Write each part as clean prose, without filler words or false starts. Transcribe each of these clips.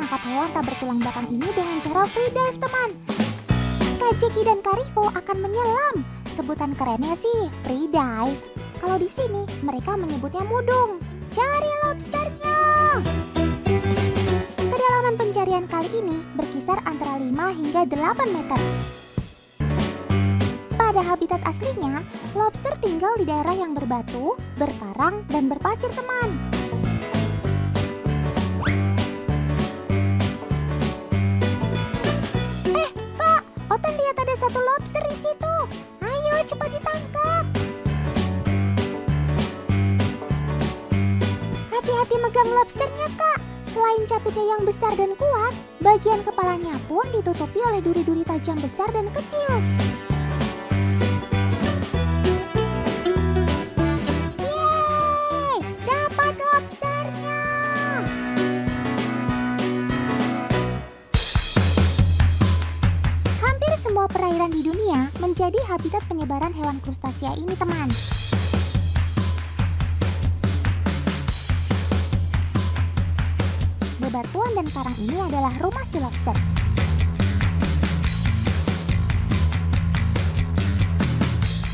menangkap hewan tak bertulang belakang ini dengan cara free dive, teman. Kak Jeki dan Kak Rivo akan menyelam. Sebutan kerennya sih free dive. Kalau di sini mereka menyebutnya mudung. Cari lobsternya. Kedalaman pencarian kali ini berkisar antara 5 hingga 8 meter. Pada habitat aslinya, lobster tinggal di daerah yang berbatu, berkarang, dan berpasir, teman. Kak, Otan lihat ada satu lobster di situ. Ayo cepat ditangkap. Hati-hati megang lobsternya, Kak. Selain capitnya yang besar dan kuat, bagian kepalanya pun ditutupi oleh duri-duri tajam besar dan kecil. Yeay, dapat lobsternya. Hampir semua perairan di dunia menjadi habitat penyebaran hewan krustasea ini, teman. Bebatuan dan karang ini adalah rumah si lobster.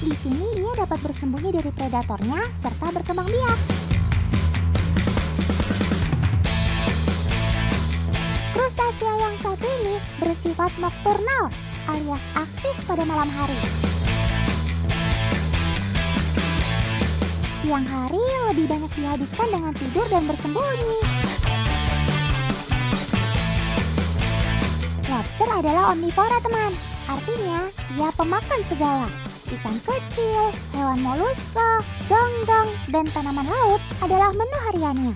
Di sini ia dapat bersembunyi dari predatornya serta berkembang biak. Krustasea yang satu ini bersifat nokturnal alias aktif pada malam hari. Siang hari lebih banyak dihabiskan dengan tidur dan bersembunyi. Lobster adalah omnivora, teman. Artinya, ia pemakan segala. Ikan kecil, hewan moluska, ganggang, dan tanaman laut adalah menu hariannya.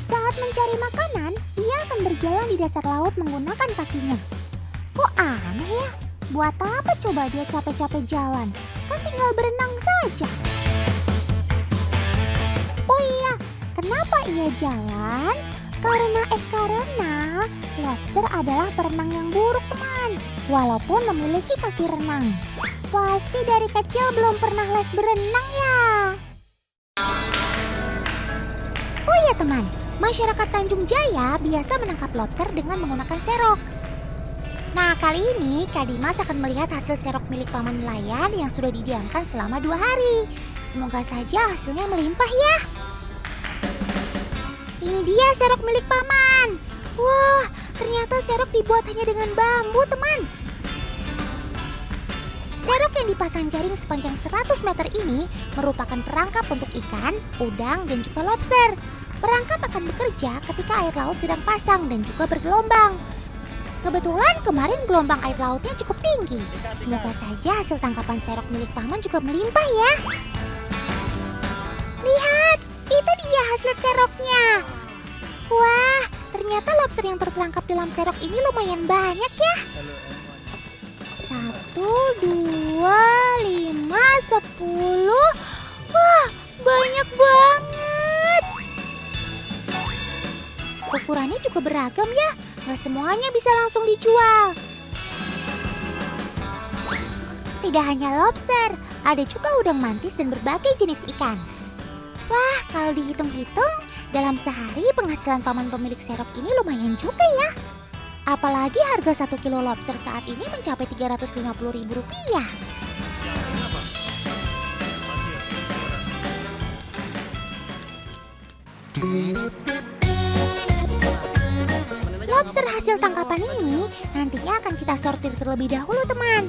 Saat mencari makanan, ia akan berjalan di dasar laut menggunakan kakinya. Kok aneh ya? Buat apa coba dia capek-capek jalan? Kan tinggal berenang saja. Oh iya, kenapa ia jalan? Karena lobster adalah perenang yang buruk, teman. Walaupun memiliki kaki renang. Pasti dari kecil belum pernah les berenang ya. Oh iya, teman. Masyarakat Tanjung Jaya biasa menangkap lobster dengan menggunakan serok. Nah, kali ini Kak Dimas akan melihat hasil serok milik paman nelayan yang sudah didiamkan selama 2 hari. Semoga saja hasilnya melimpah ya. Ini dia serok milik paman. Wah, ternyata serok dibuat hanya dengan bambu, teman. Serok yang dipasang jaring sepanjang 100 meter ini merupakan perangkap untuk ikan, udang, dan juga lobster. Perangkap akan bekerja ketika air laut sedang pasang dan juga bergelombang. Kebetulan kemarin gelombang air lautnya cukup tinggi. Semoga saja hasil tangkapan serok milik paman juga melimpah ya. Lihat, itu dia hasil seroknya. Wah, ternyata lobster yang terperangkap dalam serok ini lumayan banyak ya. 1, 2, 5, 10. Wah, banyak banget. Ukurannya juga beragam ya. Gak semuanya bisa langsung dijual. Tidak hanya lobster, ada juga udang mantis dan berbagai jenis ikan. Wah, kalau dihitung-hitung, dalam sehari penghasilan paman pemilik serok ini lumayan juga ya. Apalagi harga 1 kilo lobster saat ini mencapai Rp350.000. Lobster hasil tangkapan ini nantinya akan kita sortir terlebih dahulu, teman.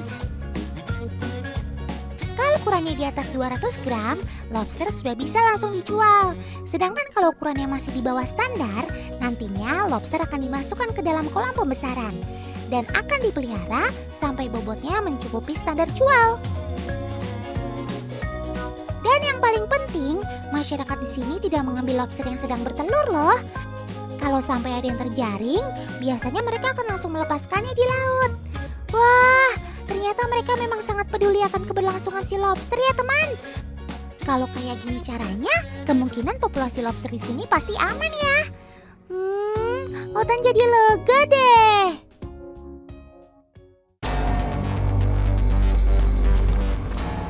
Kalau ukurannya di atas 200 gram, lobster sudah bisa langsung dijual. Sedangkan kalau ukurannya masih di bawah standar, nantinya lobster akan dimasukkan ke dalam kolam pembesaran dan akan dipelihara sampai bobotnya mencukupi standar jual. Dan yang paling penting, masyarakat di sini tidak mengambil lobster yang sedang bertelur loh. Kalau sampai ada yang terjaring, biasanya mereka akan langsung melepaskannya di laut. Wah, ternyata mereka memang sangat peduli akan keberlangsungan si lobster ya, teman. Kalau kayak gini caranya, kemungkinan populasi lobster di sini pasti aman ya. Otan jadi lega deh.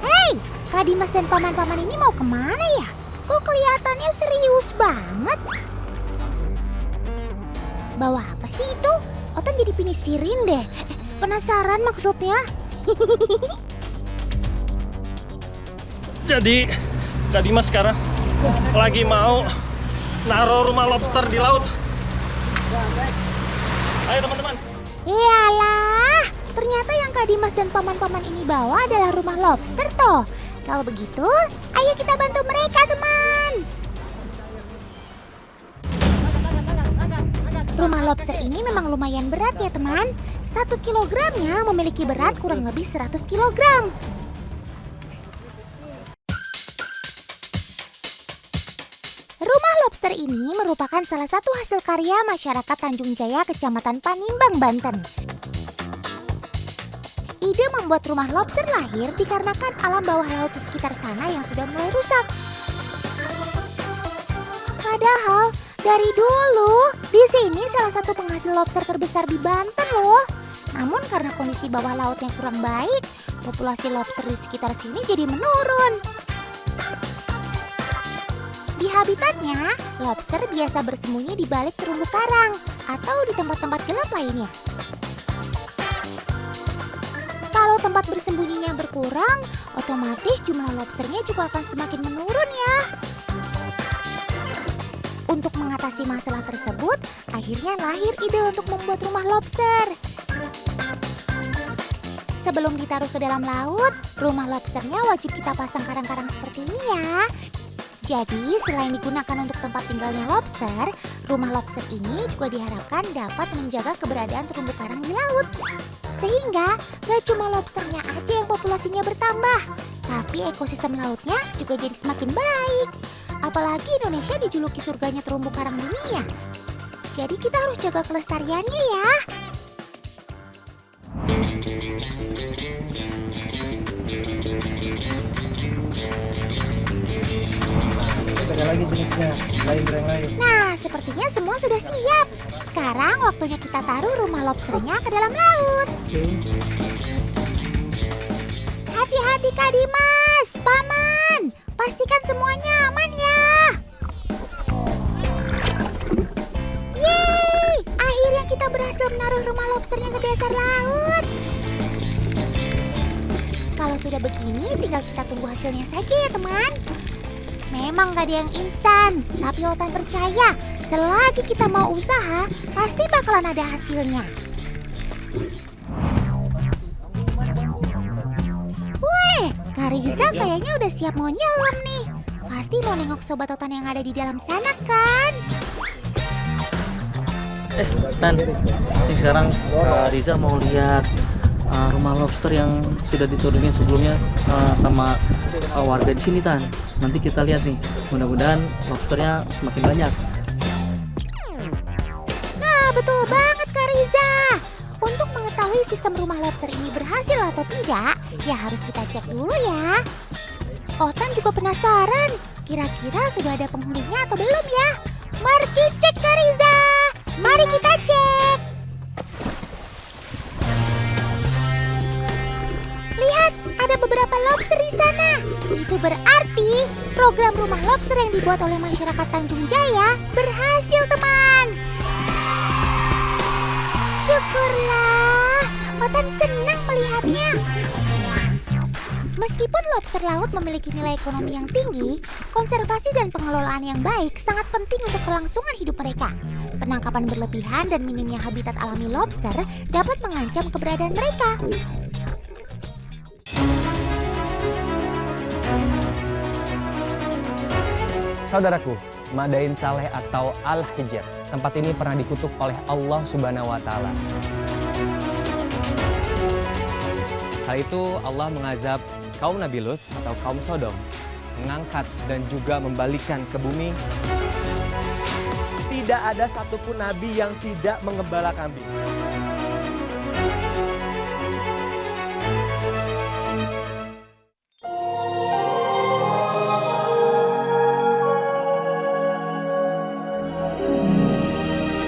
Hei, Kak Dimas dan paman-paman ini mau kemana ya? Kok kelihatannya serius banget? Bawa apa sih itu? Otan jadi penisirin deh. Penasaran maksudnya? Jadi Kak Dimas sekarang lagi mau naruh rumah lobster di laut. Ayo teman-teman. Iyalah, ternyata yang Kak Dimas dan paman-paman ini bawa adalah rumah lobster toh. Kalau begitu, ayo kita bantu mereka teman. Rumah lobster ini memang lumayan berat ya teman. 1 kilogramnya memiliki berat kurang lebih 100 kilogram. Rumah lobster ini merupakan salah satu hasil karya masyarakat Tanjung Jaya, Kecamatan Panimbang, Banten. Ide membuat rumah lobster lahir dikarenakan alam bawah laut di sekitar sana yang sudah mulai rusak. Padahal dari dulu di sini salah satu penghasil lobster terbesar di Banten loh. Namun karena kondisi bawah lautnya kurang baik, populasi lobster di sekitar sini jadi menurun. Di habitatnya, lobster biasa bersembunyi di balik terumbu karang atau di tempat-tempat gelap lainnya. Kalau tempat bersembunyinya berkurang, otomatis jumlah lobsternya juga akan semakin menurun ya. Untuk mengatasi masalah tersebut, akhirnya lahir ide untuk membuat rumah lobster. Sebelum ditaruh ke dalam laut, rumah lobsternya wajib kita pasang karang-karang seperti ini ya. Jadi selain digunakan untuk tempat tinggalnya lobster, rumah lobster ini juga diharapkan dapat menjaga keberadaan terumbu karang di laut. Sehingga gak cuma lobsternya aja yang populasinya bertambah, tapi ekosistem lautnya juga jadi semakin baik. Apalagi Indonesia dijuluki surganya terumbu karang dunia. Jadi kita harus jaga kelestariannya ya. Ada lagi jenisnya, lain. Nah, sepertinya semua sudah siap. Sekarang waktunya kita taruh rumah lobsternya ke dalam laut. Hati-hati Kak Dimas, Paman. Pastikan semuanya aman ya. Yeay, akhirnya kita berhasil menaruh rumah lobsternya ke dasar laut. Kalau sudah begini, tinggal kita tunggu hasilnya saja ya teman. Memang gak ada yang instan, tapi Otan percaya selagi kita mau usaha, pasti bakalan ada hasilnya. Weh, Kak Riza kayaknya udah siap mau nyelam nih. Pasti mau nengok sobat Otan yang ada di dalam sana kan? Tan, ini sekarang Riza mau lihat rumah lobster yang sudah diturunin sebelumnya sama warga di sini Tan. Nanti kita lihat nih, mudah-mudahan lobsternya semakin banyak. Nah, betul banget Kak Riza. Untuk mengetahui sistem rumah lobster ini berhasil atau tidak, ya harus kita cek dulu ya. Otan juga penasaran, kira-kira sudah ada penghuninya atau belum ya? Mari kita cek Kak Riza. Mari kita cek. Lihat, ada beberapa lobster di sana. Itu berarti program rumah lobster yang dibuat oleh masyarakat Tanjung Jaya berhasil, teman. Syukurlah, Otan senang melihatnya. Meskipun lobster laut memiliki nilai ekonomi yang tinggi, konservasi dan pengelolaan yang baik sangat penting untuk kelangsungan hidup mereka. Penangkapan berlebihan dan minimnya habitat alami lobster dapat mengancam keberadaan mereka. Saudaraku, Madain Saleh atau Al-Hijr, tempat ini pernah dikutuk oleh Allah Subhanahu wa Ta'ala. Hal itu Allah mengazab kaum Nabi Lut atau kaum Sodom, mengangkat dan juga membalikan ke bumi. Tidak ada satupun nabi yang tidak menggembala kambing.